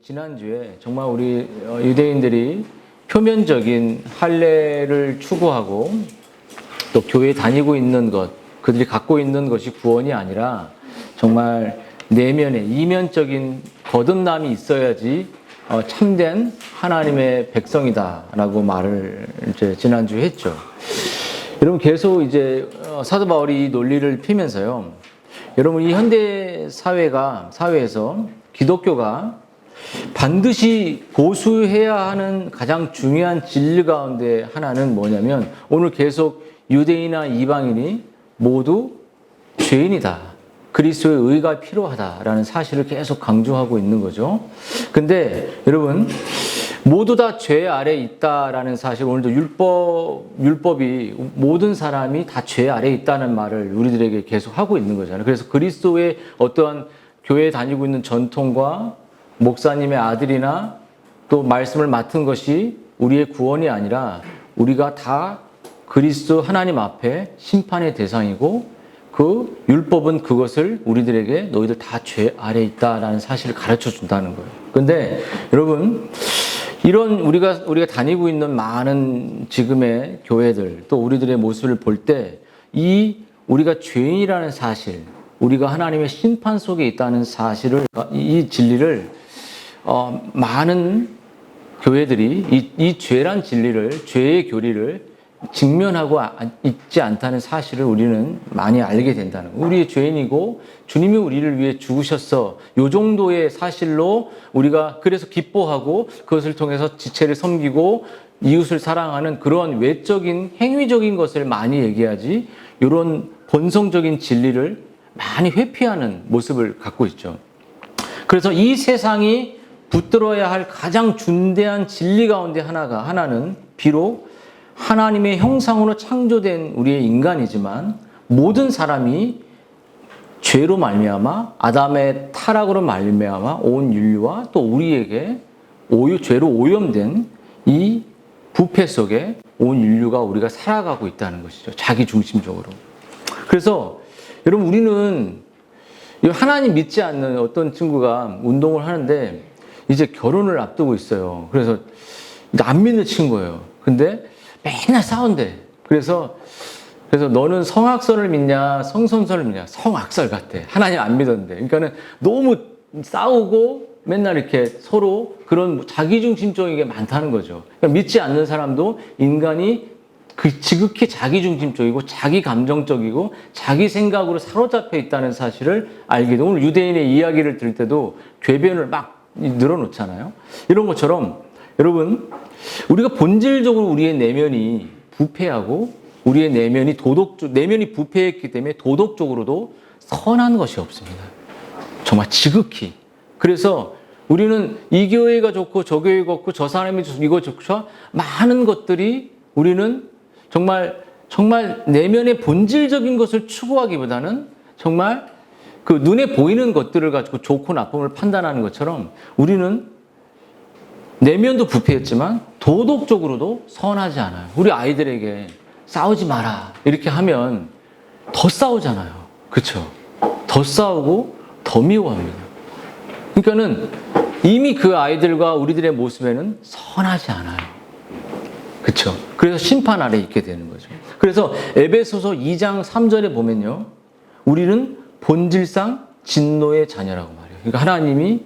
지난주에 정말 우리 유대인들이 표면적인 할례를 추구하고 또 교회에 다니고 있는 것, 그들이 갖고 있는 것이 구원이 아니라 정말 내면에 이면적인 거듭남이 있어야지 참된 하나님의 백성이다라고 말을 이제 지난주에 했죠. 여러분 계속 이제 사도 바울이 이 논리를 피면서요. 여러분 이 현대 사회에서 기독교가 반드시 고수해야 하는 가장 중요한 진리 가운데 하나는 뭐냐면 오늘 계속 유대인이나 이방인이 모두 죄인이다. 그리스도의 의가 필요하다라는 사실을 계속 강조하고 있는 거죠. 근데 여러분 모두 다 죄 아래 있다라는 사실, 오늘도 율법이 모든 사람이 다 죄 아래 있다는 말을 우리들에게 계속 하고 있는 거잖아요. 그래서 그리스도의 어떠한 교회에 다니고 있는 전통과 목사님의 아들이나 또 말씀을 맡은 것이 우리의 구원이 아니라 우리가 다 그리스도 하나님 앞에 심판의 대상이고 그 율법은 그것을 우리들에게 너희들 다 죄 아래 있다라는 사실을 가르쳐 준다는 거예요. 근데 여러분 이런 우리가 다니고 있는 많은 지금의 교회들 또 우리들의 모습을 볼 때 이 우리가 죄인이라는 사실, 우리가 하나님의 심판 속에 있다는 사실을, 이 진리를 많은 교회들이 이 죄란 진리를, 죄의 교리를 직면하고 있지 않다는 사실을 우리는 많이 알게 된다는 거예요. 우리의 죄인이고 주님이 우리를 위해 죽으셨어. 이 정도의 사실로 우리가 그래서 기뻐하고 그것을 통해서 지체를 섬기고 이웃을 사랑하는 그런 외적인 행위적인 것을 많이 얘기하지 이런 본성적인 진리를 많이 회피하는 모습을 갖고 있죠. 그래서 이 세상이 붙들어야 할 가장 중대한 진리 가운데 하나는 비록 하나님의 형상으로 창조된 우리의 인간이지만 모든 사람이 죄로 말미암아 아담의 타락으로 말미암아 온 인류와 또 우리에게 죄로 오염된 이 부패 속에 온 인류가 우리가 살아가고 있다는 것이죠. 자기 중심적으로. 그래서 여러분 우리는 하나님 믿지 않는 어떤 친구가 운동을 하는데 이제 결혼을 앞두고 있어요. 그래서 안 믿는 친구예요. 근데 맨날 싸운대. 그래서 너는 성악설을 믿냐, 성선설을 믿냐? 성악설 같아. 하나님 안 믿었는데. 그러니까는 너무 싸우고 맨날 이렇게 서로 그런 자기중심적인 게 많다는 거죠. 그러니까 믿지 않는 사람도 인간이 지극히 자기중심적이고 자기 감정적이고 자기 생각으로 사로잡혀 있다는 사실을 알게 돼. 오늘 유대인의 이야기를 들을 때도 궤변을 막 늘어놓잖아요. 이런 것처럼 여러분 우리가 본질적으로 우리의 내면이 부패하고 우리의 내면이 부패했기 때문에 도덕적으로도 선한 것이 없습니다. 정말 지극히. 그래서 우리는 이 교회가 좋고 저 교회가 좋고 저 사람이 이거 좋고 많은 것들이 우리는 정말 내면의 본질적인 것을 추구하기보다는 정말 그 눈에 보이는 것들을 가지고 좋고 나쁨을 판단하는 것처럼 우리는 내면도 부패했지만 도덕적으로도 선하지 않아요. 우리 아이들에게 싸우지 마라 이렇게 하면 더 싸우잖아요. 그렇죠? 더 싸우고 더 미워합니다. 그러니까는 이미 그 아이들과 우리들의 모습에는 선하지 않아요. 그렇죠? 그래서 심판 아래 있게 되는 거죠. 그래서 에베소서 2장 3절에 보면요. 우리는 본질상 진노의 자녀라고 말해요. 그러니까 하나님이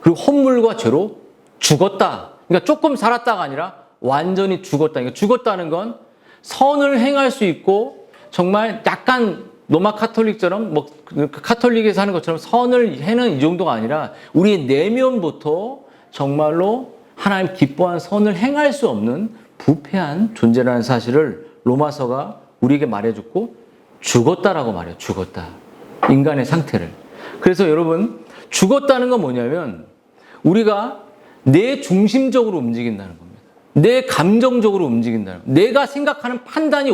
그리고 헌물과 죄로 죽었다. 그러니까 조금 살았다가 아니라 완전히 죽었다. 그러니까 죽었다는 건 선을 행할 수 있고 정말 약간 로마 카톨릭처럼 카톨릭에서 하는 것처럼 선을 해는 이 정도가 아니라 우리의 내면부터 정말로 하나님 기뻐한 선을 행할 수 없는 부패한 존재라는 사실을 로마서가 우리에게 말해줬고 죽었다라고 말해요. 죽었다. 인간의 상태를. 그래서 여러분 죽었다는 건 뭐냐면 우리가 내 중심적으로 움직인다는 겁니다. 내 감정적으로 움직인다는 겁니다. 내가 생각하는 판단이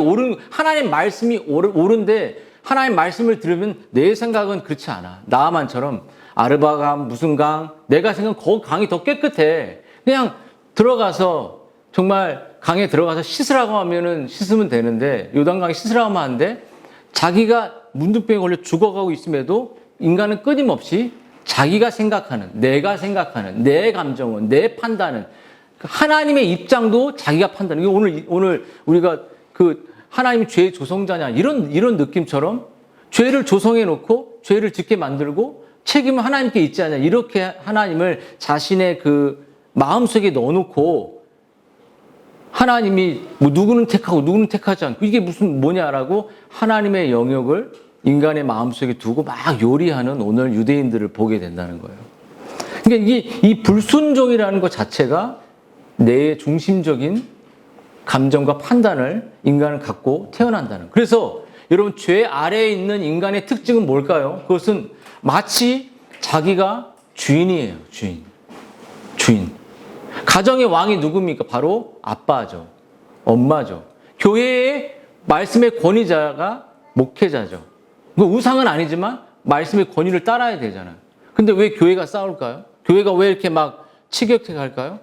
하나님 말씀이 옳은데 하나님 말씀을 들으면 내 생각은 그렇지 않아. 나아만처럼 아르바강 무슨 강 내가 생각한 거기 강이 더 깨끗해. 그냥 들어가서 정말 강에 들어가서 씻으라고 하면은 씻으면 되는데 요단강에 씻으라고 하면 안 돼. 자기가 문둥병에 걸려 죽어가고 있음에도 인간은 끊임없이 자기가 생각하는, 내가 생각하는, 내 감정은, 내 판단은, 하나님의 입장도 자기가 판단해. 오늘 우리가 하나님이 죄의 조성자냐, 이런 느낌처럼 죄를 조성해 놓고 죄를 짓게 만들고 책임은 하나님께 있지 않냐, 이렇게 하나님을 자신의 마음속에 넣어놓고 하나님이 누구는 택하고 누구는 택하지 않고 이게 뭐냐라고 하나님의 영역을 인간의 마음속에 두고 막 요리하는 오늘 유대인들을 보게 된다는 거예요. 그러니까 이 불순종이라는 것 자체가 내 중심적인 감정과 판단을 인간은 갖고 태어난다는 거예요. 그래서 여러분, 죄 아래에 있는 인간의 특징은 뭘까요? 그것은 마치 자기가 주인이에요. 주인. 가정의 왕이 누굽니까? 바로 아빠죠. 엄마죠. 교회의 말씀의 권위자가 목회자죠. 우상은 아니지만 말씀의 권위를 따라야 되잖아요. 근데 왜 교회가 싸울까요? 교회가 왜 이렇게 막 치격할까요?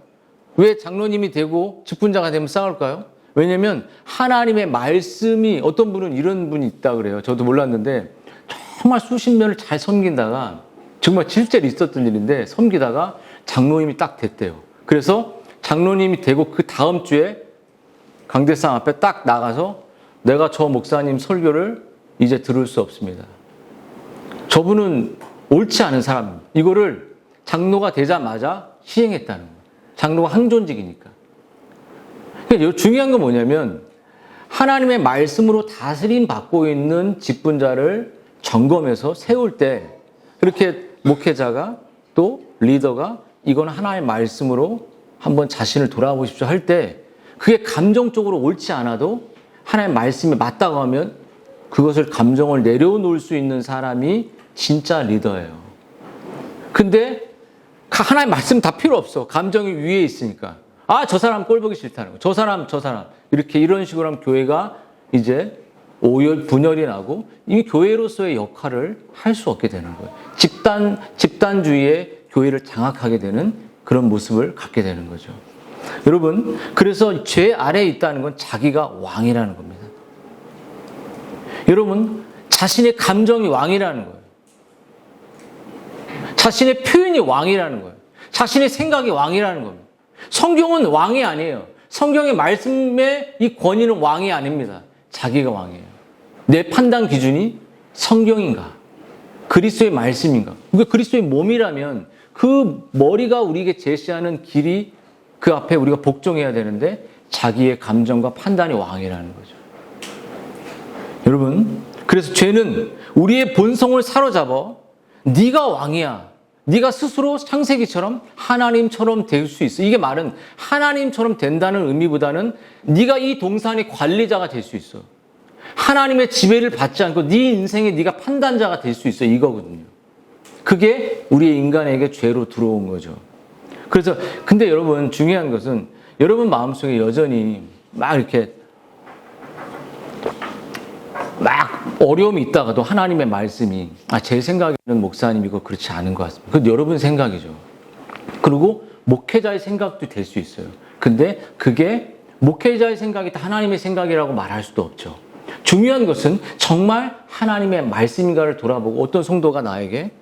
왜 장로님이 되고 직분자가 되면 싸울까요? 왜냐면 하나님의 말씀이, 어떤 분은 이런 분이 있다 그래요. 저도 몰랐는데 정말 수십 년을 잘 섬기다가, 정말 실제로 있었던 일인데 섬기다가 장로님이 딱 됐대요. 그래서 장로님이 되고 그 다음 주에 강대상 앞에 딱 나가서 내가 저 목사님 설교를 이제 들을 수 없습니다. 저분은 옳지 않은 사람입니다. 이거를 장로가 되자마자 시행했다는 거예요. 장로가 항존직이니까. 그러니까 중요한 건 뭐냐면 하나님의 말씀으로 다스림 받고 있는 직분자를 점검해서 세울 때, 그렇게 목회자가 또 리더가 이건 하나님의 말씀으로 한번 자신을 돌아보십시오 할 때, 그게 감정적으로 옳지 않아도 하나님의 말씀이 맞다고 하면 그것을 감정을 내려놓을 수 있는 사람이 진짜 리더예요. 근데 하나님 말씀 다 필요 없어. 감정이 위에 있으니까. 저 사람 꼴 보기 싫다는 거. 저 사람. 이런 식으로 하면 교회가 이제 오열, 분열이 나고 이 교회로서의 역할을 할 수 없게 되는 거예요. 집단주의의 교회를 장악하게 되는 그런 모습을 갖게 되는 거죠. 여러분, 그래서 죄 아래에 있다는 건 자기가 왕이라는 겁니다. 여러분, 자신의 감정이 왕이라는 거예요. 자신의 표현이 왕이라는 거예요. 자신의 생각이 왕이라는 겁니다. 성경은 왕이 아니에요. 성경의 말씀의 이 권위는 왕이 아닙니다. 자기가 왕이에요. 내 판단 기준이 성경인가? 그리스도의 말씀인가? 그러니까 그리스도의 몸이라면 그 머리가 우리에게 제시하는 길이 그 앞에 우리가 복종해야 되는데 자기의 감정과 판단이 왕이라는 거죠. 여러분, 그래서 죄는 우리의 본성을 사로잡아 네가 왕이야. 네가 스스로 창세기처럼 하나님처럼 될 수 있어. 이게 말은 하나님처럼 된다는 의미보다는 네가 이 동산의 관리자가 될 수 있어. 하나님의 지배를 받지 않고 네 인생에 네가 판단자가 될 수 있어. 이거거든요. 그게 우리 인간에게 죄로 들어온 거죠. 그래서 근데 여러분, 중요한 것은 여러분 마음속에 여전히 막 이렇게 막 어려움이 있다가도 하나님의 말씀이 제 생각에는 목사님 이거 그렇지 않은 것 같습니다. 그건 여러분 생각이죠. 그리고 목회자의 생각도 될 수 있어요. 근데 그게 목회자의 생각이 다 하나님의 생각이라고 말할 수도 없죠. 중요한 것은 정말 하나님의 말씀인가를 돌아보고, 어떤 성도가 나에게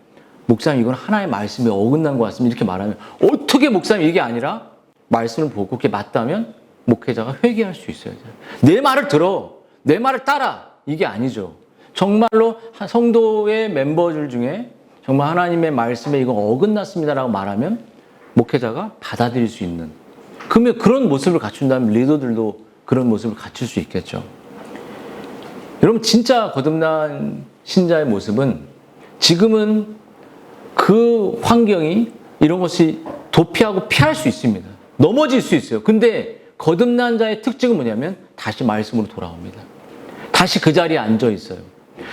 목사님 이건 하나님의 말씀에 어긋난 것 같습니다 이렇게 말하면, 어떻게 목사님 이게 아니라 말씀을 보고 그게 맞다면 목회자가 회개할 수 있어요. 내 말을 들어, 내 말을 따라, 이게 아니죠. 정말로 성도의 멤버들 중에 정말 하나님의 말씀에 이거 어긋났습니다라고 말하면 목회자가 받아들일 수 있는, 그러면 그런 모습을 갖춘다면 리더들도 그런 모습을 갖출 수 있겠죠. 여러분, 진짜 거듭난 신자의 모습은 지금은 그 환경이 이런 것이 도피하고 피할 수 있습니다. 넘어질 수 있어요. 근데 거듭난 자의 특징은 뭐냐면 다시 말씀으로 돌아옵니다. 다시 그 자리에 앉아 있어요.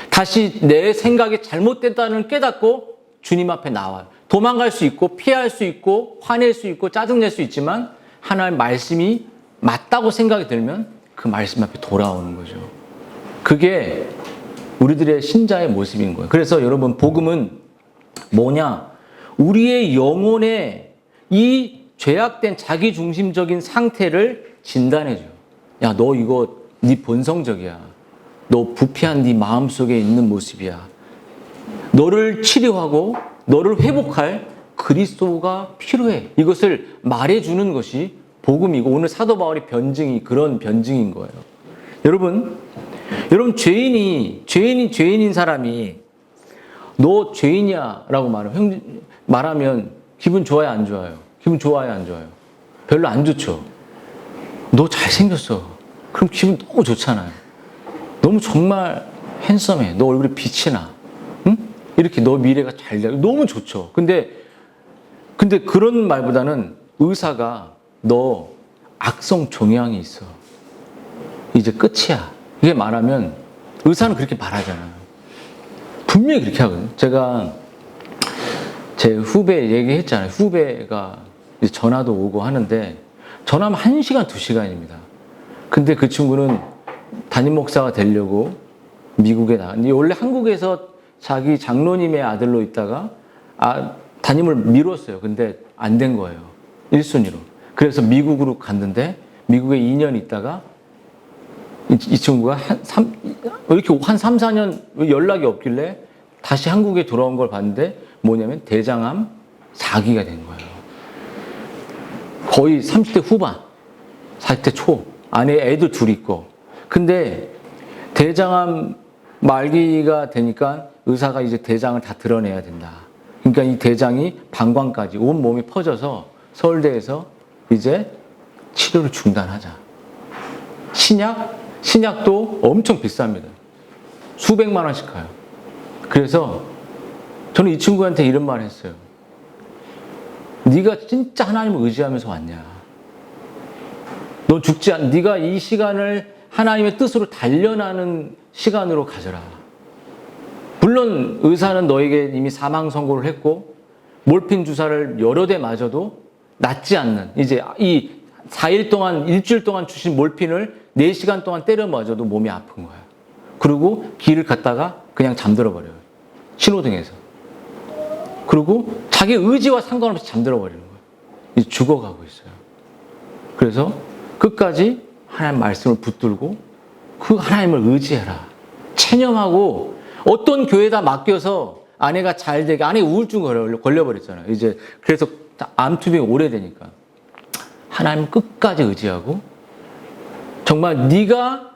다시 내 생각이 잘못됐다는 깨닫고 주님 앞에 나와요. 도망갈 수 있고 피할 수 있고 화낼 수 있고 짜증낼 수 있지만 하나님 말씀이 맞다고 생각이 들면 그 말씀 앞에 돌아오는 거죠. 그게 우리들의 신자의 모습인 거예요. 그래서 여러분, 복음은 뭐냐? 우리의 영혼의 이 죄악된 자기중심적인 상태를 진단해줘요. 야, 너 이거 네 본성적이야. 너 부패한 네 마음속에 있는 모습이야. 너를 치료하고 너를 회복할 그리스도가 필요해. 이것을 말해주는 것이 복음이고 오늘 사도 바울의 변증이 그런 변증인 거예요. 여러분 죄인인 사람이 너 죄인이야 라고 말하면 기분 좋아요, 안 좋아요? 기분 좋아요, 안 좋아요? 별로 안 좋죠. 너 잘생겼어. 그럼 기분 너무 좋잖아요. 너무 정말 핸섬해. 너 얼굴에 빛이 나. 응? 이렇게 너 미래가 잘 돼. 너무 좋죠. 근데 그런 말보다는 의사가 너 악성 종양이 있어. 이제 끝이야. 이게 말하면 의사는 그렇게 말하잖아요. 분명히 그렇게 하거든요. 제가 제 후배 얘기했잖아요. 후배가 이제 전화도 오고 하는데 전화하면 1시간, 2시간입니다. 근데 그 친구는 담임 목사가 되려고 미국에 나갔는데 원래 한국에서 자기 장로님의 아들로 있다가 담임을 미뤘어요. 근데 안 된 거예요. 1순위로. 그래서 미국으로 갔는데 미국에 2년 있다가 이 친구가 이렇게 한 3, 4년 연락이 없길래 다시 한국에 돌아온 걸 봤는데 뭐냐면 대장암 4기가 된 거예요. 거의 30대 후반, 40대 초. 안에 애도 둘 있고. 근데 대장암 말기가 되니까 의사가 이제 대장을 다 드러내야 된다. 그러니까 이 대장이 방광까지 온 몸에 퍼져서 서울대에서 이제 치료를 중단하자. 신약도 엄청 비쌉니다. 수백만 원씩 가요. 그래서 저는 이 친구한테 이런 말 했어요. 네가 진짜 하나님을 의지하면서 왔냐? 너 죽지 않, 네가 이 시간을 하나님의 뜻으로 단련하는 시간으로 가져라. 물론 의사는 너에게 이미 사망 선고를 했고 몰핀 주사를 여러 대 맞아도 낫지 않는 이제 이 4일 동안 일주일 동안 주신 몰핀을 4시간 동안 때려 맞아도 몸이 아픈 거야. 그리고 길을 갔다가 그냥 잠들어 버려요. 신호등에서. 그리고 자기 의지와 상관없이 잠들어 버리는 거예요. 이제 죽어가고 있어요. 그래서 끝까지 하나님 말씀을 붙들고 그 하나님을 의지해라. 체념하고 어떤 교회에다 맡겨서 아내가 잘 되게 아내 우울증 걸려버렸잖아요. 이제 그래서 암투병이 오래되니까 하나님 끝까지 의지하고 정말 네가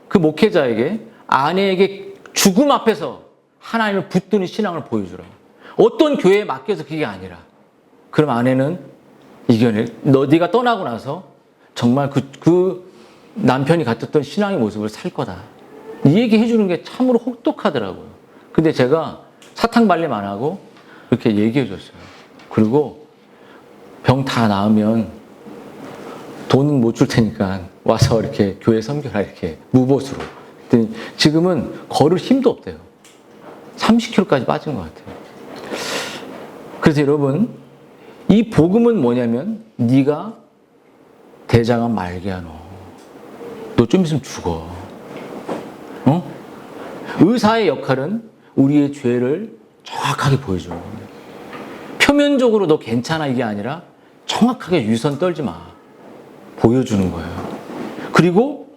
그 목회자에게 아내에게 죽음 앞에서 하나님을 붙드는 신앙을 보여주라. 어떤 교회에 맡겨서 그게 아니라 그럼 아내는 네가 떠나고 나서 정말 그 남편이 갖췄던 신앙의 모습을 살 거다. 이 얘기 해주는 게 참으로 혹독하더라고요. 근데 제가 사탕 발림 안 하고 이렇게 얘기해 줬어요. 그리고 병 다 나으면 돈은 못 줄 테니까 와서 이렇게 교회 섬겨라. 이렇게 무보수로. 지금은 걸을 힘도 없대요. 30kg까지 빠진 것 같아요. 그래서 여러분 이 복음은 뭐냐면 네가 대장암 말기야 너 좀 있으면 죽어. 의사의 역할은 우리의 죄를 정확하게 보여주는 겁니다. 표면적으로 너 괜찮아 이게 아니라 정확하게 유선 떨지 마. 보여주는 거예요. 그리고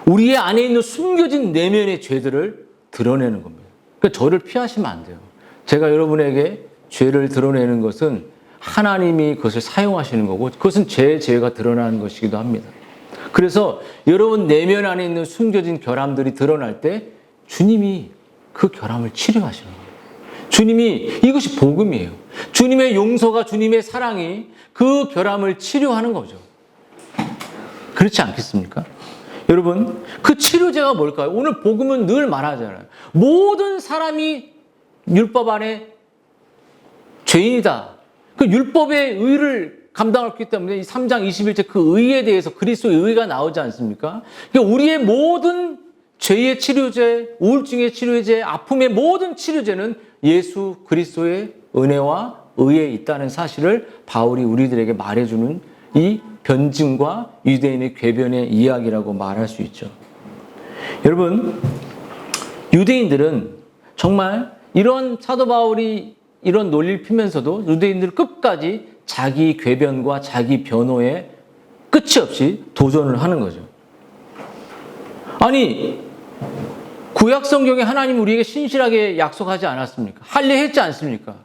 우리의 안에 있는 숨겨진 내면의 죄들을 드러내는 겁니다. 그러니까 저를 피하시면 안 돼요. 제가 여러분에게 죄를 드러내는 것은 하나님이 그것을 사용하시는 거고 그것은 제 죄가 드러나는 것이기도 합니다. 그래서 여러분 내면 안에 있는 숨겨진 결함들이 드러날 때 주님이 그 결함을 치료하시는 거예요. 주님이 이것이 복음이에요. 주님의 용서가 주님의 사랑이 그 결함을 치료하는 거죠. 그렇지 않겠습니까? 여러분 그 치료제가 뭘까요? 오늘 복음은 늘 말하잖아요. 모든 사람이 율법 안에 죄인이다. 그 율법의 의를 감당했기 때문에 이 3장 21절 그 의에 대해서 그리스도의 의가 나오지 않습니까? 그러니까 우리의 모든 죄의 치료제, 우울증의 치료제, 아픔의 모든 치료제는 예수 그리스도의 은혜와 의에 있다는 사실을 바울이 우리들에게 말해주는 이 변증과 유대인의 궤변의 이야기라고 말할 수 있죠. 여러분, 유대인들은 정말 이런 사도 바울이 이런 논리를 피면서도 유대인들은 끝까지 자기 궤변과 자기 변호에 끝이 없이 도전을 하는 거죠. 아니, 구약 성경에 하나님 우리에게 신실하게 약속하지 않았습니까? 할례했지 않습니까?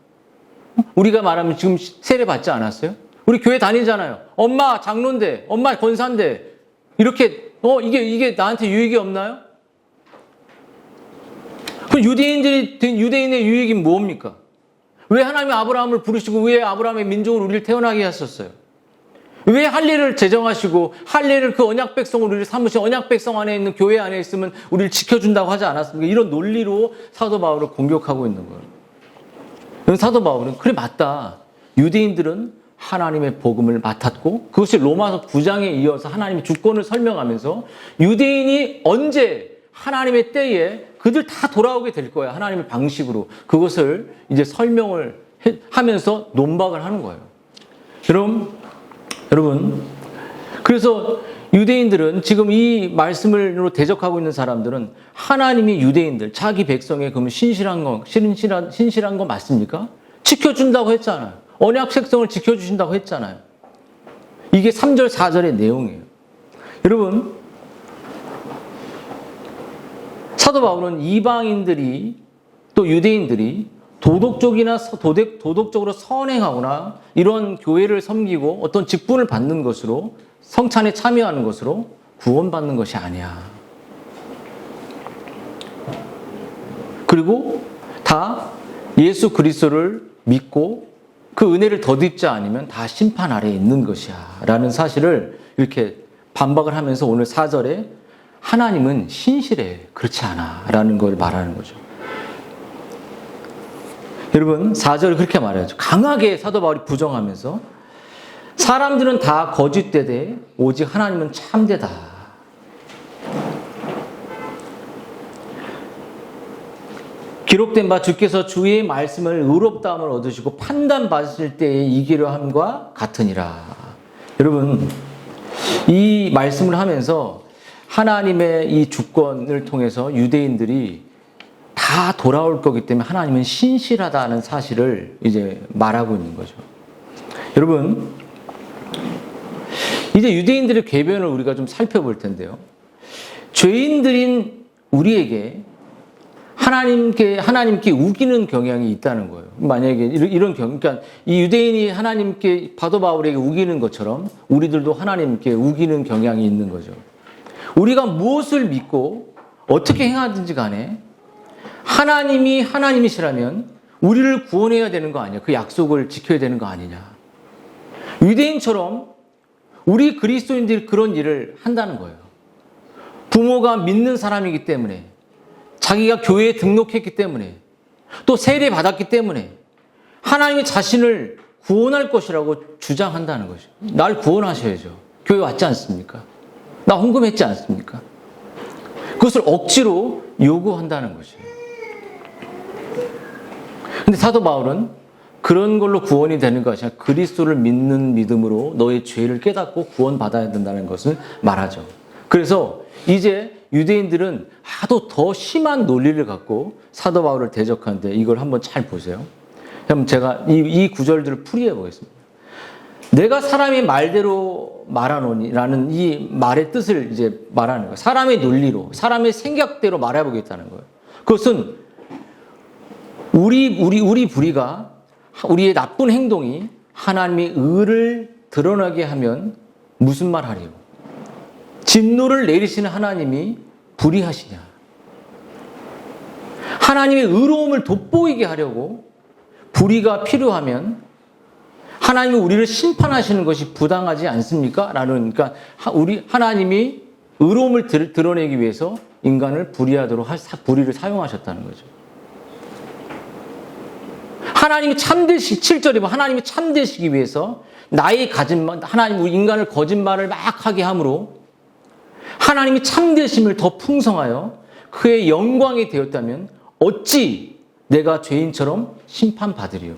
우리가 말하면 지금 세례 받지 않았어요? 우리 교회 다니잖아요. 엄마 장로인데, 엄마 권사인데 이렇게 이게 나한테 유익이 없나요? 그럼 유대인의 유익이 뭡니까? 왜 하나님이 아브라함을 부르시고 왜 아브라함의 민족으로 우리를 태어나게 하셨어요? 왜 할례를 제정하시고 할례를 그 언약 백성으로 우리를 삼으신 언약 백성 안에 있는 교회 안에 있으면 우리를 지켜준다고 하지 않았습니까? 이런 논리로 사도 바울을 공격하고 있는 거예요. 사도 바울은 그래 맞다. 유대인들은 하나님의 복음을 맡았고 그것이 로마서 9장에 이어서 하나님의 주권을 설명하면서 유대인이 언제 하나님의 때에 그들 다 돌아오게 될 거야. 하나님의 방식으로. 그것을 이제 설명을 하면서 논박을 하는 거예요. 여러분, 그래서 유대인들은 지금 이 말씀으로 대적하고 있는 사람들은 하나님이 유대인들, 자기 백성의 그러면 신실한 거 맞습니까? 지켜준다고 했잖아요. 언약 백성을 지켜주신다고 했잖아요. 이게 3절, 4절의 내용이에요. 여러분, 사도 바울은 이방인들이 또 유대인들이 도덕적으로 선행하거나 이런 교회를 섬기고 어떤 직분을 받는 것으로 성찬에 참여하는 것으로 구원받는 것이 아니야. 그리고 다 예수 그리스도를 믿고 그 은혜를 덧입지 않으면 다 심판 아래에 있는 것이야. 라는 사실을 이렇게 반박을 하면서 오늘 4절에 하나님은 신실해. 그렇지 않아. 라는 걸 말하는 거죠. 여러분 4절을 그렇게 말해야죠. 강하게 사도 바울이 부정하면서 사람들은 다 거짓되되 오직 하나님은 참되다. 기록된 바 주께서 주의 말씀을 의롭다함을 얻으시고 판단받으실 때에 이기려 함과 같으니라. 여러분 이 말씀을 하면서 하나님의 이 주권을 통해서 유대인들이 다 돌아올 거기 때문에 하나님은 신실하다는 사실을 이제 말하고 있는 거죠. 여러분, 이제 유대인들의 궤변을 우리가 좀 살펴볼 텐데요. 죄인들인 우리에게 하나님께 우기는 경향이 있다는 거예요. 만약에 이런 경우, 그러니까 이 유대인이 하나님께 사도 바울에게 우기는 것처럼 우리들도 하나님께 우기는 경향이 있는 거죠. 우리가 무엇을 믿고 어떻게 행하든지 간에 하나님이 하나님이시라면 우리를 구원해야 되는 거 아니야? 그 약속을 지켜야 되는 거 아니냐? 유대인처럼 우리 그리스도인들이 그런 일을 한다는 거예요. 부모가 믿는 사람이기 때문에 자기가 교회에 등록했기 때문에 또 세례 받았기 때문에 하나님이 자신을 구원할 것이라고 주장한다는 거죠. 날 구원하셔야죠. 교회 왔지 않습니까? 나 헌금했지 않습니까? 그것을 억지로 요구한다는 거죠. 근데 사도 바울은 그런 걸로 구원이 되는 것이 아니라 그리스도를 믿는 믿음으로 너의 죄를 깨닫고 구원받아야 된다는 것을 말하죠. 그래서 이제 유대인들은 하도 더 심한 논리를 갖고 사도 바울을 대적하는데 이걸 한번 잘 보세요. 그럼 제가 이 구절들을 풀이해 보겠습니다. 내가 사람의 말대로 말하노니라는 이 말의 뜻을 이제 말하는 거예요. 사람의 논리로, 사람의 생각대로 말해보겠다는 거예요. 그것은 우리 불의가, 우리의 나쁜 행동이 하나님의 의를 드러나게 하면 무슨 말 하리요? 진노를 내리시는 하나님이 불의하시냐? 하나님의 의로움을 돋보이게 하려고 불의가 필요하면 하나님이 우리를 심판하시는 것이 부당하지 않습니까? 그러니까 하나님이 의로움을 드러내기 위해서 인간을 불의하도록 불의를 사용하셨다는 거죠. 하나님이 7절이면 하나님이 참되시기 위해서 나의 하나님 인간을 거짓말을 막 하게 함으로 하나님이 참되심을 더 풍성하여 그의 영광이 되었다면 어찌 내가 죄인처럼 심판받으리요.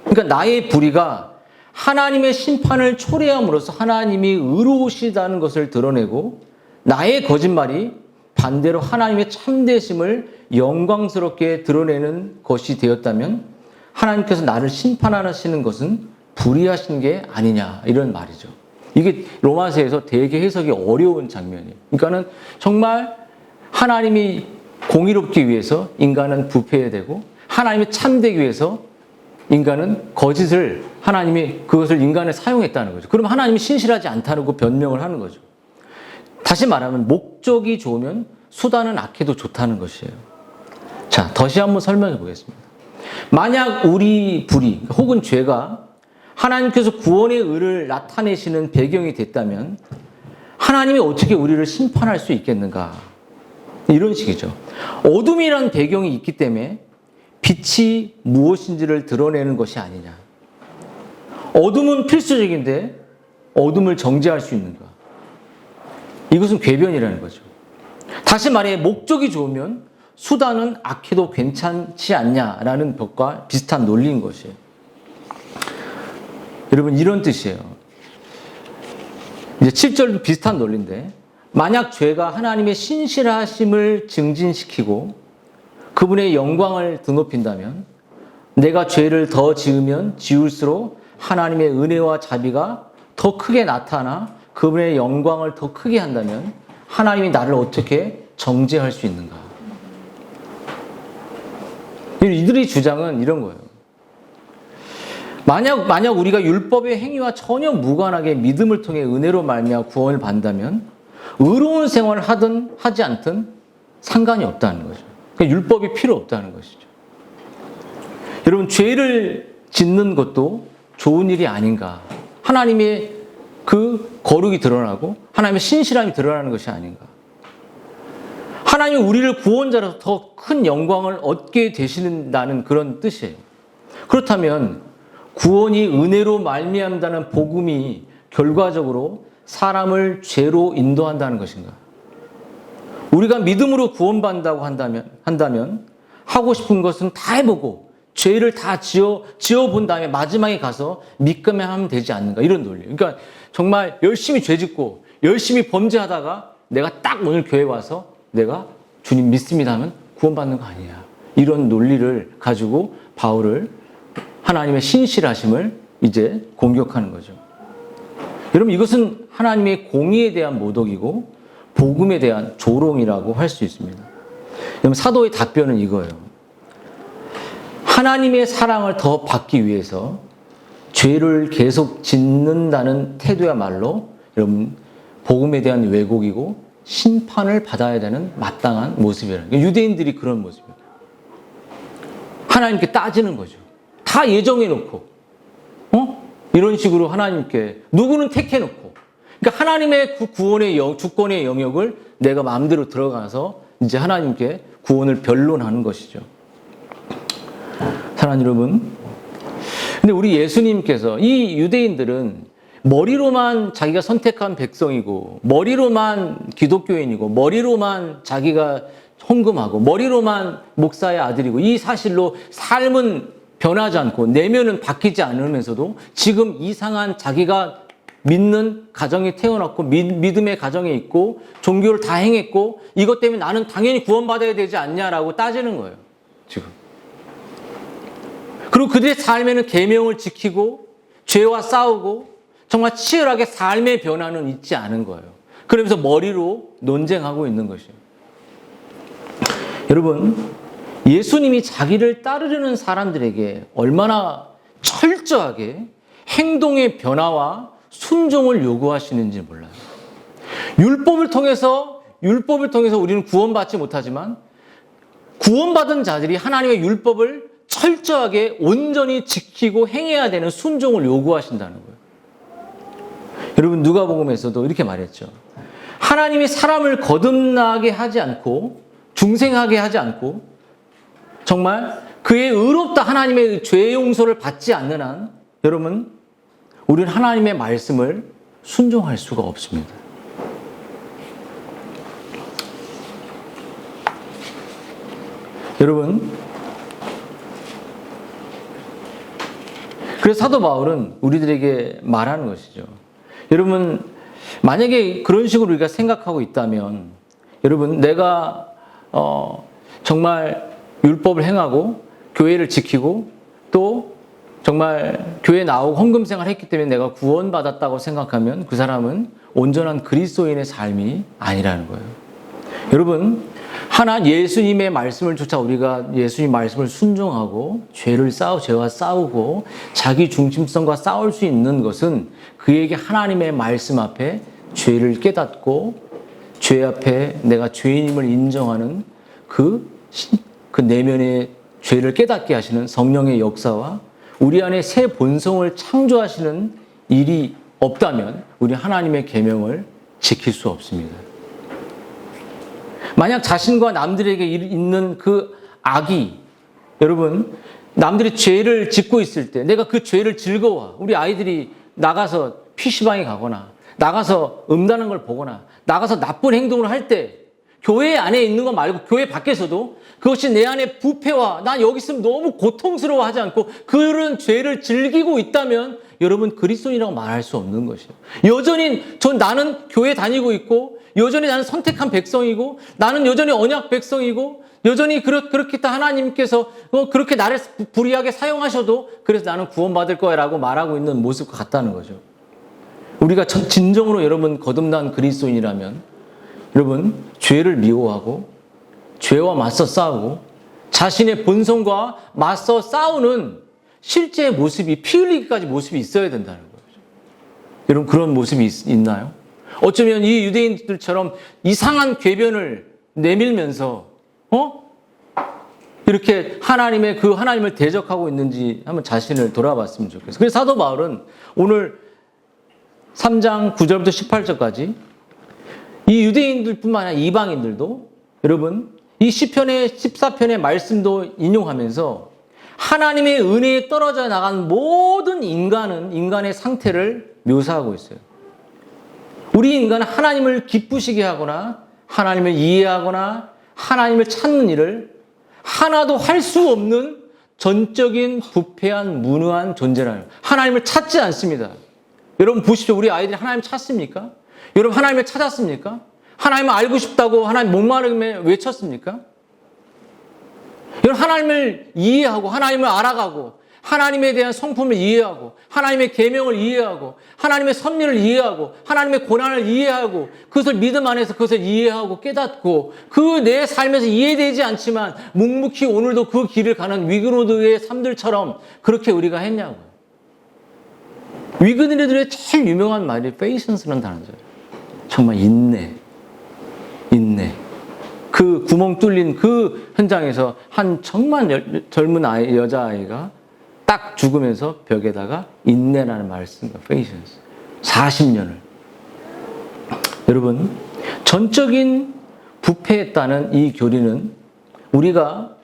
그러니까 나의 불의가 하나님의 심판을 초래함으로써 하나님이 의로우시다는 것을 드러내고 나의 거짓말이 반대로 하나님의 참되심을 영광스럽게 드러내는 것이 되었다면 하나님께서 나를 심판하시는 것은 불의하신 게 아니냐 이런 말이죠. 이게 로마서에서 되게 해석이 어려운 장면이에요. 그러니까는 정말 하나님이 공의롭기 위해서 인간은 부패해야 되고 하나님이 참되기 위해서 인간은 거짓을 하나님이 그것을 인간에 사용했다는 거죠. 그럼 하나님이 신실하지 않다는 거 변명을 하는 거죠. 다시 말하면 목적이 좋으면 수단은 악해도 좋다는 것이에요. 자, 다시 한번 설명해 보겠습니다. 만약 우리 불의 혹은 죄가 하나님께서 구원의 의를 나타내시는 배경이 됐다면 하나님이 어떻게 우리를 심판할 수 있겠는가? 이런 식이죠. 어둠이란 배경이 있기 때문에 빛이 무엇인지를 드러내는 것이 아니냐. 어둠은 필수적인데 어둠을 정죄할 수 있는가? 이것은 궤변이라는 거죠. 다시 말해 목적이 좋으면 수단은 악해도 괜찮지 않냐라는 것과 비슷한 논리인 것이에요. 여러분 이런 뜻이에요. 이제 7절도 비슷한 논리인데 만약 죄가 하나님의 신실하심을 증진시키고 그분의 영광을 드높인다면 내가 죄를 더 지으면 지을수록 하나님의 은혜와 자비가 더 크게 나타나 그분의 영광을 더 크게 한다면 하나님이 나를 어떻게 정죄할 수 있는가? 이들의 주장은 이런 거예요. 만약 우리가 율법의 행위와 전혀 무관하게 믿음을 통해 은혜로 말미암아 구원을 받는다면 의로운 생활을 하든 하지 않든 상관이 없다는 거죠. 그러니까 율법이 필요 없다는 것이죠. 여러분 죄를 짓는 것도 좋은 일이 아닌가? 하나님의 그 거룩이 드러나고 하나님의 신실함이 드러나는 것이 아닌가? 하나님이 우리를 구원자로서 더 큰 영광을 얻게 되신다는 그런 뜻이에요. 그렇다면 구원이 은혜로 말미암다는 복음이 결과적으로 사람을 죄로 인도한다는 것인가? 우리가 믿음으로 구원받는다고 한다면 하고 싶은 것은 다 해보고 죄를 다 지어본 다음에 마지막에 가서 믿기만 하면 되지 않는가? 이런 논리예요. 그러니까 정말 열심히 죄 짓고 열심히 범죄하다가 내가 딱 오늘 교회 와서 내가 주님 믿습니다 하면 구원받는 거 아니야. 이런 논리를 가지고 바울을 하나님의 신실하심을 이제 공격하는 거죠. 여러분 이것은 하나님의 공의에 대한 모독이고 복음에 대한 조롱이라고 할 수 있습니다. 여러분 사도의 답변은 이거예요. 하나님의 사랑을 더 받기 위해서 죄를 계속 짓는다는 태도야말로 여러분 복음에 대한 왜곡이고 심판을 받아야 되는 마땅한 모습이라는 거예요. 유대인들이 그런 모습이에요. 하나님께 따지는 거죠. 다 예정해놓고 이런 식으로 하나님께 누구는 택해놓고 그러니까 하나님의 구원의 주권의 영역을 내가 마음대로 들어가서 이제 하나님께 구원을 변론하는 것이죠. 사랑하는 여러분, 근데 우리 예수님께서 이 유대인들은 머리로만 자기가 선택한 백성이고 머리로만 기독교인이고 머리로만 자기가 헌금하고 머리로만 목사의 아들이고 이 사실로 삶은 변하지 않고 내면은 바뀌지 않으면서도 지금 이상한 자기가 믿는 가정에 태어났고 믿음의 가정에 있고 종교를 다 행했고 이것 때문에 나는 당연히 구원받아야 되지 않냐라고 따지는 거예요. 지금. 그리고 그들의 삶에는 계명을 지키고 죄와 싸우고 정말 치열하게 삶의 변화는 있지 않은 거예요. 그러면서 머리로 논쟁하고 있는 것이에요. 여러분, 예수님이 자기를 따르려는 사람들에게 얼마나 철저하게 행동의 변화와 순종을 요구하시는지 몰라요. 율법을 통해서 우리는 구원받지 못하지만 구원받은 자들이 하나님의 율법을 철저하게 온전히 지키고 행해야 되는 순종을 요구하신다는 거예요. 여러분 누가복음에서도 이렇게 말했죠. 하나님이 사람을 거듭나게 하지 않고 중생하게 하지 않고 정말 그의 의롭다 하나님의 죄 용서를 받지 않는 한 여러분 우리는 하나님의 말씀을 순종할 수가 없습니다. 여러분 그래서 사도 바울은 우리들에게 말하는 것이죠. 여러분 만약에 그런 식으로 우리가 생각하고 있다면 여러분 내가 정말 율법을 행하고 교회를 지키고 또 정말 교회 나오고 헌금생활 했기 때문에 내가 구원받았다고 생각하면 그 사람은 온전한 그리스도인의 삶이 아니라는 거예요. 여러분 예수님의 말씀을 쫓아 우리가 예수님 말씀을 순종하고 죄와 싸우고 자기 중심성과 싸울 수 있는 것은 그에게 하나님의 말씀 앞에 죄를 깨닫고 죄 앞에 내가 죄인임을 인정하는 그 내면의 죄를 깨닫게 하시는 성령의 역사와 우리 안에 새 본성을 창조하시는 일이 없다면 우리 하나님의 계명을 지킬 수 없습니다. 만약 자신과 남들에게 있는 그 악이, 여러분, 남들이 죄를 짓고 있을 때 내가 그 죄를 즐거워. 우리 아이들이 나가서 PC방에 가거나 나가서 음란한 걸 보거나 나가서 나쁜 행동을 할 때 교회 안에 있는 거 말고 교회 밖에서도 그것이 내 안에 부패와 난 여기 있으면 너무 고통스러워 하지 않고 그런 죄를 즐기고 있다면 여러분 그리스도인이라고 말할 수 없는 것이에요. 여전히 나는 교회 다니고 있고 여전히 나는 선택한 백성이고 나는 여전히 언약 백성이고 여전히 그렇게 하나님께서 그렇게 나를 불의하게 사용하셔도 그래서 나는 구원받을 거야 라고 말하고 있는 모습과 같다는 거죠. 우리가 진정으로 여러분 거듭난 그리스도인이라면 여러분 죄를 미워하고 죄와 맞서 싸우고 자신의 본성과 맞서 싸우는 실제 모습이 피 흘리기까지 모습이 있어야 된다는 거죠. 여러분 그런 모습이 있나요? 어쩌면 이 유대인들처럼 이상한 궤변을 내밀면서 이렇게 하나님을 대적하고 있는지 한번 자신을 돌아봤으면 좋겠어요. 그래서 사도 바울은 오늘 3장 9절부터 18절까지 이 유대인들뿐만 아니라 이방인들도 여러분 이 시편의 14편의 말씀도 인용하면서 하나님의 은혜에 떨어져 나간 모든 인간의 상태를 묘사하고 있어요. 우리 인간은 하나님을 기쁘시게 하거나 하나님을 이해하거나 하나님을 찾는 일을 하나도 할 수 없는 전적인 부패한 무능한 존재라요. 하나님을 찾지 않습니다. 여러분 보십시오. 우리 아이들이 하나님 찾습니까? 여러분 하나님을 찾았습니까? 하나님을 알고 싶다고 하나님 목마름에 외쳤습니까? 여러분 하나님을 이해하고 하나님을 알아가고 하나님에 대한 성품을 이해하고 하나님의 계명을 이해하고 하나님의 섭리를 이해하고 하나님의 고난을 이해하고 그것을 믿음 안에서 그것을 이해하고 깨닫고 그 내 삶에서 이해되지 않지만 묵묵히 오늘도 그 길을 가는 위그노드의 삶들처럼 그렇게 우리가 했냐고요. 위그노드의 제일 유명한 말이 patience라는 단어죠. 정말 인내. 그 구멍 뚫린 그 현장에서 한 정말 젊은 여자아이가 딱 죽으면서 벽에다가 인내라는 말을 쓴 거예요. patience. 40년을. 여러분, 전적인 부패했다는 이 교리는 우리가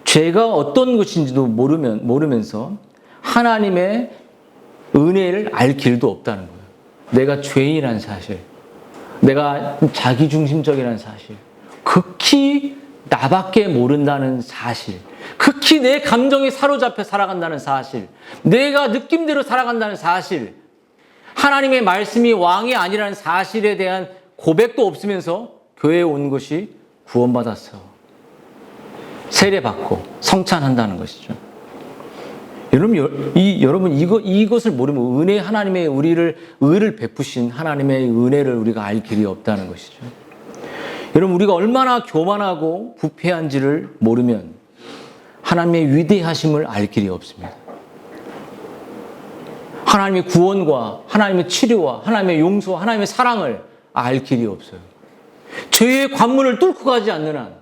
죄가 어떤 것인지도 모르면서 하나님의 은혜를 알 길도 없다는 거예요. 내가 죄인이라는 사실, 내가 자기중심적이라는 사실, 극히 나밖에 모른다는 사실, 극히 내 감정에 사로잡혀 살아간다는 사실, 내가 느낌대로 살아간다는 사실, 하나님의 말씀이 왕이 아니라는 사실에 대한 고백도 없으면서 교회에 온 것이 구원받았어. 세례받고 성찬한다는 것이죠. 여러분 이것을 모르면 하나님의 의를 베푸신 하나님의 은혜를 우리가 알 길이 없다는 것이죠. 여러분 우리가 얼마나 교만하고 부패한지를 모르면 하나님의 위대하심을 알 길이 없습니다. 하나님의 구원과 하나님의 치료와 하나님의 용서와 하나님의 사랑을 알 길이 없어요. 죄의 관문을 뚫고 가지 않는 한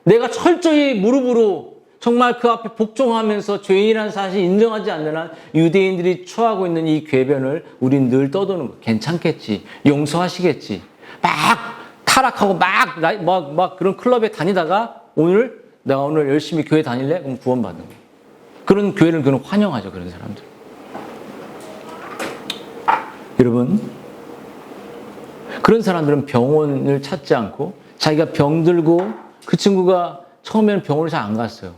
내가 철저히 무릎으로 정말 그 앞에 복종하면서 죄인이라는 사실을 인정하지 않는 한 유대인들이 처하고 있는 이 궤변을 우린 늘 떠도는 거예요. 괜찮겠지. 용서하시겠지. 막 타락하고 막 그런 클럽에 다니다가 내가 오늘 열심히 교회 다닐래? 그럼 구원받는 거예요. 그런 교회를 그는 환영하죠. 그런 사람들. 여러분 그런 사람들은 병원을 찾지 않고 자기가 병들고 그 친구가 처음에는 병원을 잘 안 갔어요.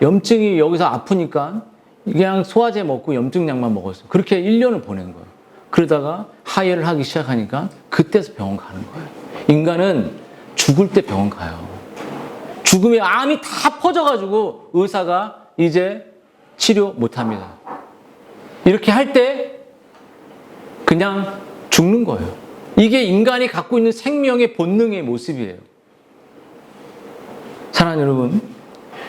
염증이 여기서 아프니까 그냥 소화제 먹고 염증약만 먹었어요. 그렇게 1년을 보낸 거예요. 그러다가 하혈을 하기 시작하니까 그때서 병원 가는 거예요. 인간은 죽을 때 병원 가요. 죽음의 암이 다 퍼져가지고 의사가 이제 치료 못합니다. 이렇게 할 때 그냥 죽는 거예요. 이게 인간이 갖고 있는 생명의 본능의 모습이에요. 사랑하는 여러분,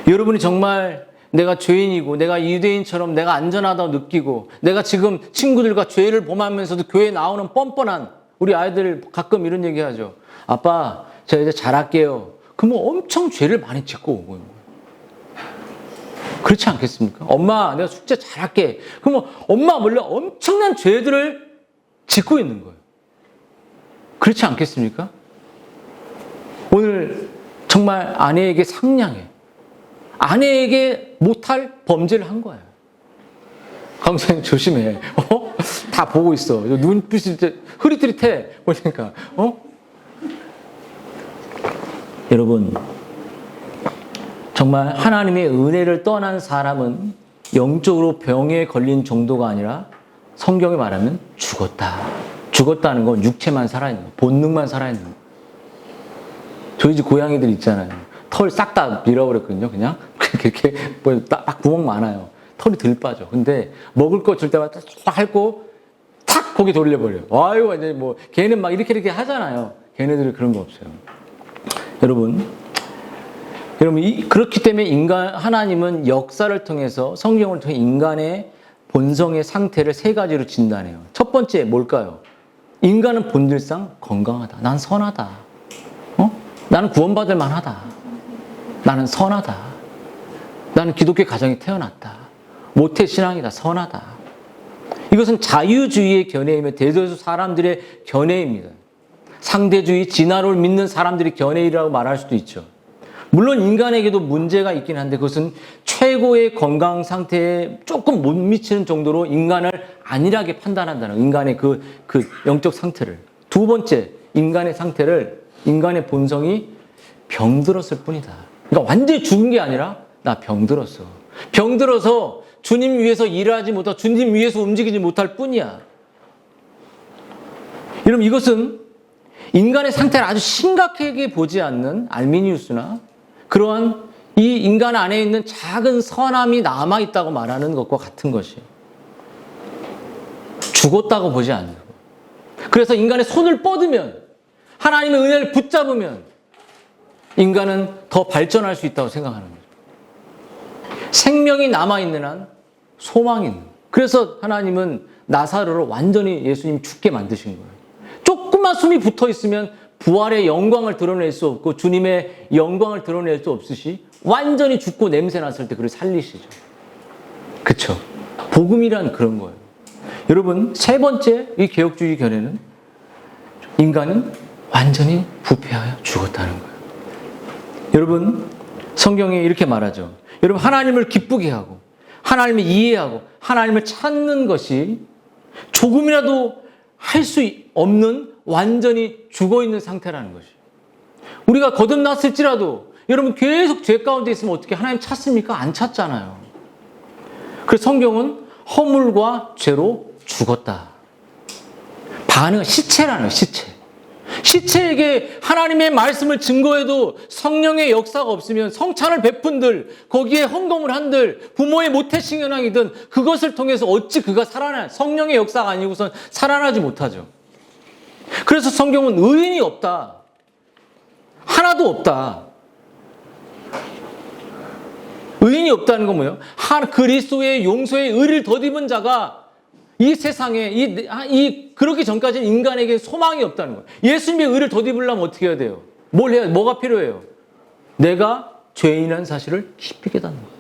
여러분이 정말 내가 죄인이고 내가 유대인처럼 내가 안전하다고 느끼고 내가 지금 친구들과 죄를 범하면서도 교회에 나오는 뻔뻔한 우리 아이들 가끔 이런 얘기 하죠. 아빠, 저 이제 잘할게요. 그러면 엄청 죄를 많이 짓고 오고 있는 거예요. 그렇지 않겠습니까? 엄마, 내가 숙제 잘할게. 그러면 엄마 몰래 엄청난 죄들을 짓고 있는 거예요. 그렇지 않겠습니까? 오늘 정말 아내에게 상냥해. 아내에게 못할 범죄를 한 거예요. 강사님 조심해. 다 보고 있어. 눈빛이 흐릿흐릿해. 보니까. 여러분, 정말 하나님의 은혜를 떠난 사람은 영적으로 병에 걸린 정도가 아니라 성경에 말하면 죽었다. 죽었다는 건 육체만 살아있는 거, 본능만 살아있는 거. 저희 집 고양이들 있잖아요. 털 싹 다 밀어버렸거든요. 그냥 이렇게 딱 구멍 많아요. 털이 덜 빠져. 근데 먹을 거 줄 때마다 딱 핥고 탁 거기 돌려버려요. 아유, 이제 뭐 걔는 막 이렇게 하잖아요. 걔네들은 그런 거 없어요. 여러분, 그렇기 때문에 하나님은 역사를 통해서 성경을 통해 인간의 본성의 상태를 세 가지로 진단해요. 첫 번째 뭘까요? 인간은 본질상 건강하다. 난 선하다. 나는 구원받을 만하다. 나는 선하다. 나는 기독교 가정에 태어났다. 모태신앙이다. 선하다. 이것은 자유주의의 견해이며 대다수 사람들의 견해입니다. 상대주의, 진화론을 믿는 사람들의 견해이라고 말할 수도 있죠. 물론 인간에게도 문제가 있긴 한데 그것은 최고의 건강 상태에 조금 못 미치는 정도로 인간을 안일하게 판단한다는 인간의 그 영적 상태를. 두 번째, 인간의 본성이 병들었을 뿐이다. 그러니까 완전히 죽은 게 아니라 나 병들었어. 병들어서 주님 위해서 일하지 못하고 주님 위해서 움직이지 못할 뿐이야. 여러분, 이것은 인간의 상태를 아주 심각하게 보지 않는 알미니우스나 그러한 이 인간 안에 있는 작은 선함이 남아있다고 말하는 것과 같은 것이에요. 죽었다고 보지 않는 거. 그래서 인간의 손을 뻗으면, 하나님의 은혜를 붙잡으면 인간은 더 발전할 수 있다고 생각하는 거죠. 생명이 남아있는 한 소망이 있는 거예요. 그래서 하나님은 나사로를 완전히 예수님 죽게 만드신 거예요. 조금만 숨이 붙어 있으면 부활의 영광을 드러낼 수 없고 주님의 영광을 드러낼 수 없으시 완전히 죽고 냄새 났을 때 그를 살리시죠. 그렇죠? 복음이란 그런 거예요. 여러분, 세 번째 이 개혁주의 견해는 인간은 완전히 부패하여 죽었다는 거예요. 여러분, 성경에 이렇게 말하죠. 여러분, 하나님을 기쁘게 하고 하나님을 이해하고 하나님을 찾는 것이 조금이라도 할 수 없는 완전히 죽어있는 상태라는 것이에요. 우리가 거듭났을지라도 여러분 계속 죄 가운데 있으면 어떻게 하나님 찾습니까? 안 찾잖아요. 그래서 성경은 허물과 죄로 죽었다. 반응은 시체라는 거예요. 시체에게 하나님의 말씀을 증거해도 성령의 역사가 없으면 성찬을 베푼들 거기에 헌금을 한들 부모의 모태신앙이든 그것을 통해서 어찌 그가 살아나 성령의 역사가 아니고선 살아나지 못하죠. 그래서 성경은 의인이 없다. 하나도 없다. 의인이 없다는 건 뭐예요? 그리스도의 용서의 의를 덧입은 자가 이 세상에 그러기 전까지는 인간에게 소망이 없다는 거예요. 예수님의 의를 덧입으려면 어떻게 해야 돼요? 뭘 해야, 뭐가 필요해요? 내가 죄인이라는 사실을 깊이 깨닫는 거예요.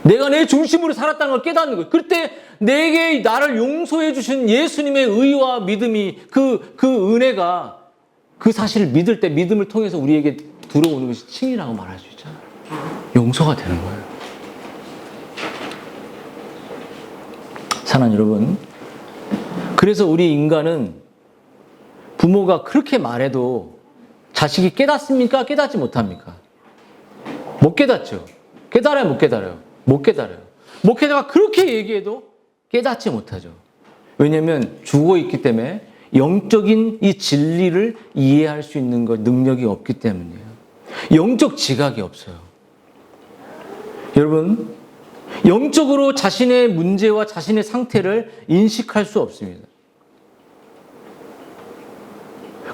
내가 내 중심으로 살았다는 걸 깨닫는 거예요. 그때 내게 나를 용서해 주신 예수님의 의와 믿음이 그 은혜가 그 사실을 믿을 때 믿음을 통해서 우리에게 들어오는 것이 칭이라고 말할 수 있잖아요. 용서가 되는 거예요. 사랑하는 여러분, 그래서 우리 인간은 부모가 그렇게 말해도 자식이 깨닫습니까? 깨닫지 못합니까? 못 깨닫죠. 깨달아요? 못 깨달아요? 못 깨달아요. 못 깨달아 그렇게 얘기해도 깨닫지 못하죠. 왜냐하면 죽어있기 때문에 영적인 이 진리를 이해할 수 있는 능력이 없기 때문이에요. 영적 지각이 없어요. 여러분, 영적으로 자신의 문제와 자신의 상태를 인식할 수 없습니다.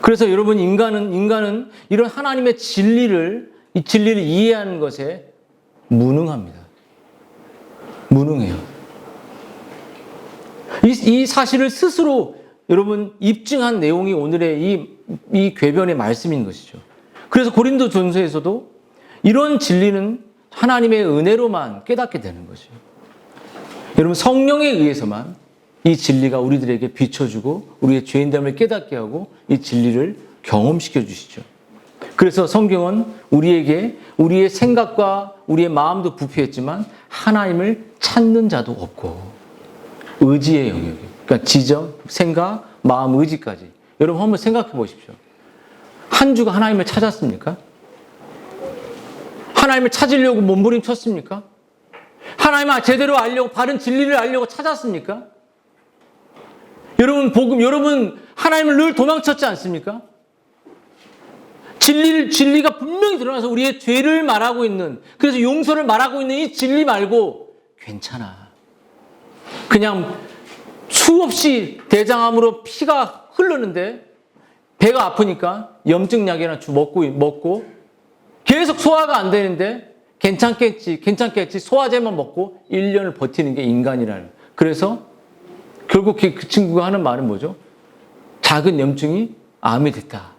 그래서 여러분, 인간은 이런 하나님의 진리를 이 진리를 이해하는 것에 무능합니다. 무능해요. 이 사실을 스스로 여러분 입증한 내용이 오늘의 이 궤변의 말씀인 것이죠. 그래서 고린도전서에서도 이런 진리는 하나님의 은혜로만 깨닫게 되는 것이에요. 여러분 성령에 의해서만 이 진리가 우리들에게 비춰주고 우리의 죄인됨을 깨닫게 하고 이 진리를 경험시켜 주시죠. 그래서 성경은 우리에게 우리의 생각과 우리의 마음도 부패했지만 하나님을 찾는 자도 없고 의지의 영역이에요. 그러니까 지정, 생각, 마음, 의지까지. 여러분 한번 생각해 보십시오. 한 주가 하나님을 찾았습니까? 하나님을 찾으려고 몸부림쳤습니까? 하나님을 제대로 알려고 바른 진리를 알려고 찾았습니까? 여러분 하나님을 늘 도망쳤지 않습니까? 진리가 분명히 드러나서 우리의 죄를 말하고 있는, 그래서 용서를 말하고 있는 이 진리 말고 괜찮아. 그냥 수없이 대장암으로 피가 흐르는데 배가 아프니까 염증약이나 먹고 계속 소화가 안 되는데 괜찮겠지 소화제만 먹고 1년을 버티는 게 인간이라는. 그래서 결국 그 친구가 하는 말은 뭐죠? 작은 염증이 암이 됐다.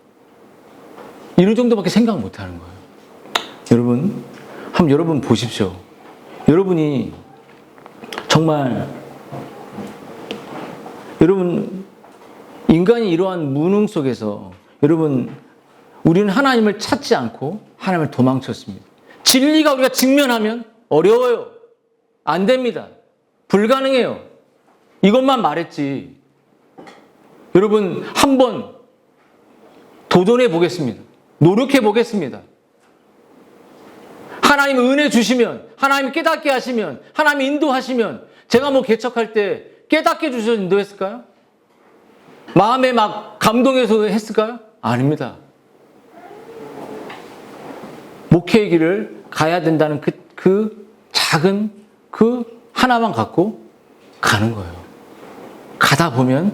이런 정도밖에 생각 못 하는 거예요. 여러분 보십시오. 여러분이 정말 인간이 이러한 무능 속에서 우리는 하나님을 찾지 않고 하나님을 도망쳤습니다. 진리가 우리가 직면하면 어려워요. 안 됩니다. 불가능해요. 이것만 말했지. 여러분 한번 도전해 보겠습니다. 노력해 보겠습니다. 하나님 은혜 주시면, 하나님 깨닫게 하시면, 하나님 인도하시면, 제가 개척할 때 깨닫게 주셔서 인도했을까요? 마음에 막 감동해서 했을까요? 아닙니다. 목회의 길을 가야 된다는 그 작은 하나만 갖고 가는 거예요. 가다 보면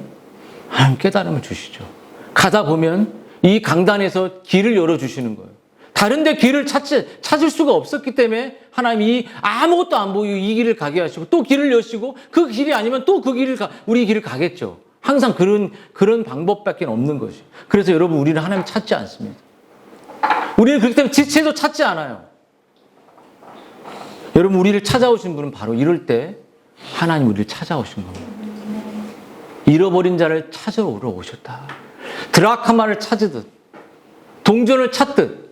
하나님 깨달음을 주시죠. 가다 보면 이 강단에서 길을 열어주시는 거예요. 다른 데 길을 찾을 수가 없었기 때문에 하나님이 아무것도 안 보이고 이 길을 가게 하시고 또 길을 여시고 그 길이 아니면 또 우리 길을 가겠죠. 항상 그런 방법밖에 없는 것이. 그래서 여러분 우리는 하나님 찾지 않습니다. 우리는 그렇기 때문에 지체도 찾지 않아요. 여러분 우리를 찾아오신 분은 바로 이럴 때 하나님 우리를 찾아오신 겁니다. 잃어버린 자를 찾으러 오셨다. 드라크마를 찾으듯 동전을 찾듯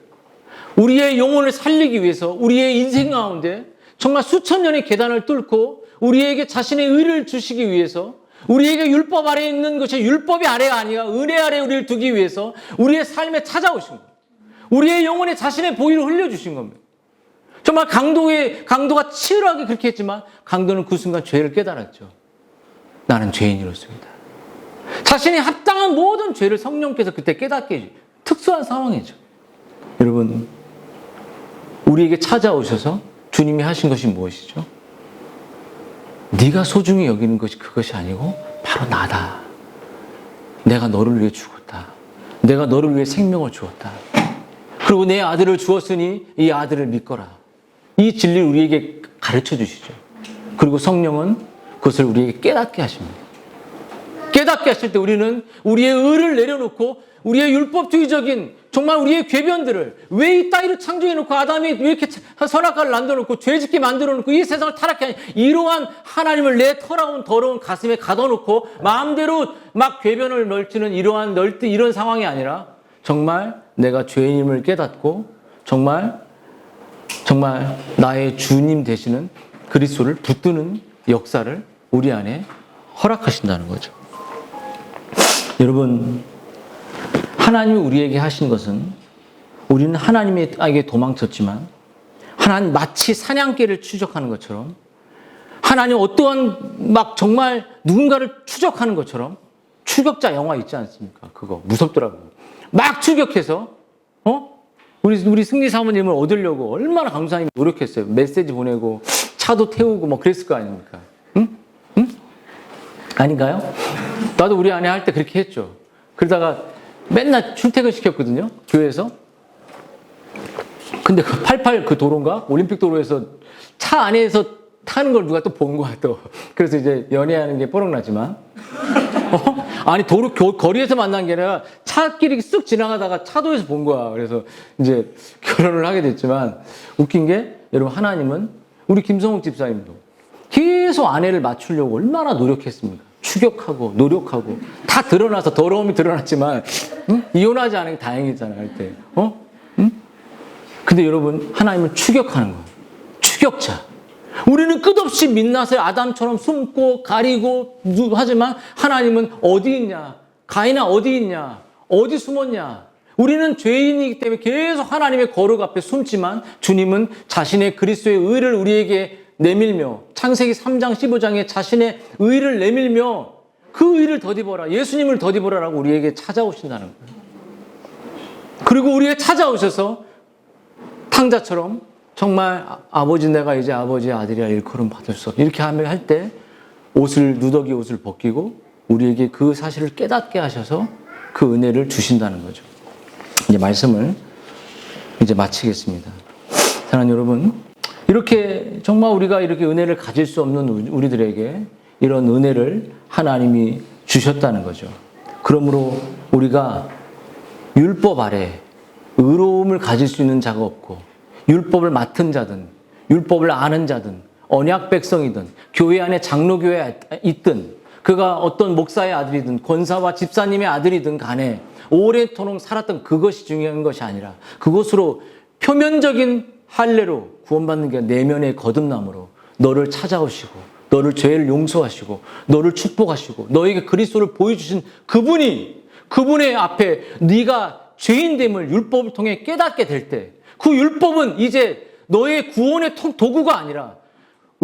우리의 영혼을 살리기 위해서 우리의 인생 가운데 정말 수천 년의 계단을 뚫고 우리에게 자신의 의를 주시기 위해서 우리에게 율법 아래에 있는 것이 율법이 아래가 아니라 은혜 아래에 우리를 두기 위해서 우리의 삶에 찾아오신 겁니다. 우리의 영혼에 자신의 보혈을 흘려주신 겁니다. 정말 강도가 치열하게 그렇게 했지만 강도는 그 순간 죄를 깨달았죠. 나는 죄인이로습니다. 자신이 합당한 모든 죄를 성령께서 그때 깨닫게 해주죠. 특수한 상황이죠. 여러분 우리에게 찾아오셔서 주님이 하신 것이 무엇이죠? 네가 소중히 여기는 것이 그것이 아니고 바로 나다. 내가 너를 위해 죽었다. 내가 너를 위해 생명을 주었다. 그리고 내 아들을 주었으니 이 아들을 믿거라. 이 진리를 우리에게 가르쳐 주시죠. 그리고 성령은 그것을 우리에게 깨닫게 하십니다. 깨닫게 하실 때 우리는 우리의 의를 내려놓고 우리의 율법주의적인 정말 우리의 궤변들을 왜 이 따위를 창조해놓고 아담이 왜 이렇게 선악과를 만들어놓고 죄짓게 만들어놓고 이 세상을 타락해 하냐 이러한 하나님을 내 더러운 가슴에 가둬놓고 마음대로 막 궤변을 넓히는 이런 상황이 아니라 정말 내가 죄인임을 깨닫고 정말 나의 주님 되시는 그리스도를 붙드는 역사를 우리 안에 허락하신다는 거죠. 여러분 하나님이 우리에게 하신 것은 우리는 하나님에게 도망쳤지만 하나님 마치 사냥개를 추적하는 것처럼 하나님 어떠한 정말 누군가를 추적하는 것처럼 추격자 영화 있지 않습니까? 그거 무섭더라고요. 막 추격해서 우리 승리 사모님을 얻으려고 얼마나 강사님이 노력했어요. 메시지 보내고 차도 태우고 그랬을 거 아닙니까? 응? 아닌가요? 나도 우리 아내 할 때 그렇게 했죠. 그러다가 맨날 출퇴근 시켰거든요. 교회에서. 근데 그 88 그 도로인가? 올림픽 도로에서 차 안에서 타는 걸 누가 또 본 거야, 또. 그래서 이제 연애하는 게 뽀록나지만. 아니, 거리에서 만난 게 아니라 차끼리 쓱 지나가다가 차도에서 본 거야. 그래서 이제 결혼을 하게 됐지만 웃긴 게 여러분, 하나님은 우리 김성욱 집사님도 계속 아내를 맞추려고 얼마나 노력했습니까? 추격하고 노력하고 다 드러나서 더러움이 드러났지만 이혼하지 않은 게 다행이잖아, 할 때. 근데 여러분, 하나님은 추격하는 거예요. 추격자. 우리는 끝없이 민낯을 아담처럼 숨고 가리고 하지만 하나님은 어디 있냐? 가인아 어디 있냐? 어디 숨었냐? 우리는 죄인이기 때문에 계속 하나님의 거룩 앞에 숨지만 주님은 자신의 그리스도의 의를 우리에게 내밀며 창세기 3장 15장에 자신의 의를 내밀며 그 의를 덧입어라, 예수님을 덧입어라라고 우리에게 찾아오신다는 거예요. 그리고 우리에게 찾아오셔서 탕자처럼 정말 아버지, 내가 이제 아버지의 아들이라 일컬음 받을 수 없다, 이렇게 할 때 누더기 옷을 벗기고 우리에게 그 사실을 깨닫게 하셔서 그 은혜를 주신다는 거죠. 이제 말씀을 이제 마치겠습니다. 사랑하는 여러분, 이렇게 정말 우리가 이렇게 은혜를 가질 수 없는 우리들에게 이런 은혜를 하나님이 주셨다는 거죠. 그러므로 우리가 율법 아래 의로움을 가질 수 있는 자가 없고, 율법을 맡은 자든 율법을 아는 자든 언약 백성이든 교회 안에 장로교회에 있든 그가 어떤 목사의 아들이든 권사와 집사님의 아들이든 간에 오래도록 살았던 그것이 중요한 것이 아니라 그것으로 표면적인 할례로 구원받는 게 내면의 거듭남으로 너를 찾아오시고 너를 죄를 용서하시고 너를 축복하시고 너에게 그리스도를 보여주신 그분의 앞에 네가 죄인됨을 율법을 통해 깨닫게 될 때 그 율법은 이제 너의 구원의 도구가 아니라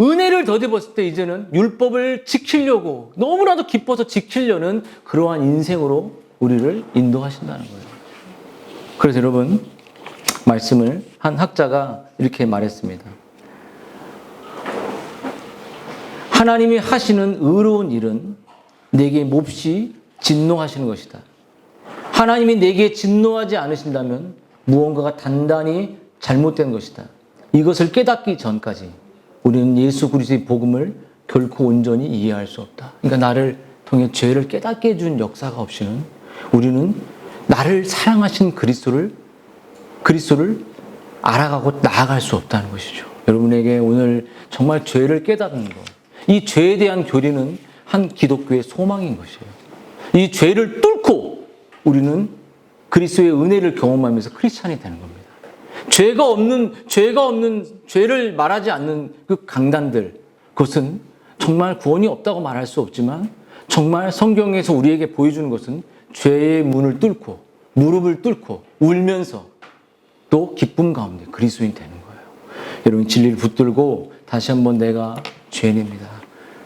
은혜를 덧입었을 때 이제는 율법을 지키려고 너무나도 기뻐서 지키려는 그러한 인생으로 우리를 인도하신다는 거예요. 그래서 여러분, 말씀을 한 학자가 이렇게 말했습니다. 하나님이 하시는 의로운 일은 내게 몹시 진노하시는 것이다. 하나님이 내게 진노하지 않으신다면 무언가가 단단히 잘못된 것이다. 이것을 깨닫기 전까지 우리는 예수 그리스도의 복음을 결코 온전히 이해할 수 없다. 그러니까 나를 통해 죄를 깨닫게 해준 역사가 없이는 우리는 나를 사랑하신 그리스도를 알아가고 나아갈 수 없다는 것이죠. 여러분에게 오늘 정말 죄를 깨닫는 것, 이 죄에 대한 교리는 한 기독교의 소망인 것이에요. 이 죄를 뚫고 우리는 그리스도의 은혜를 경험하면서 크리스찬이 되는 겁니다. 죄가 없는 죄를 말하지 않는 그 강단들, 그것은 정말 구원이 없다고 말할 수 없지만 정말 성경에서 우리에게 보여주는 것은 죄의 문을 뚫고 무릎을 뚫고 울면서 또 기쁨 가운데 그리스도인이 되는 거예요. 여러분, 진리를 붙들고 다시 한번 내가 죄인입니다,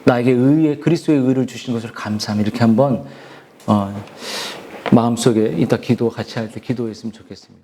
나에게 그리스도의 의를 주신 것을 감사합니다, 이렇게 한번 마음속에 이따 기도 같이 할 때 기도했으면 좋겠습니다.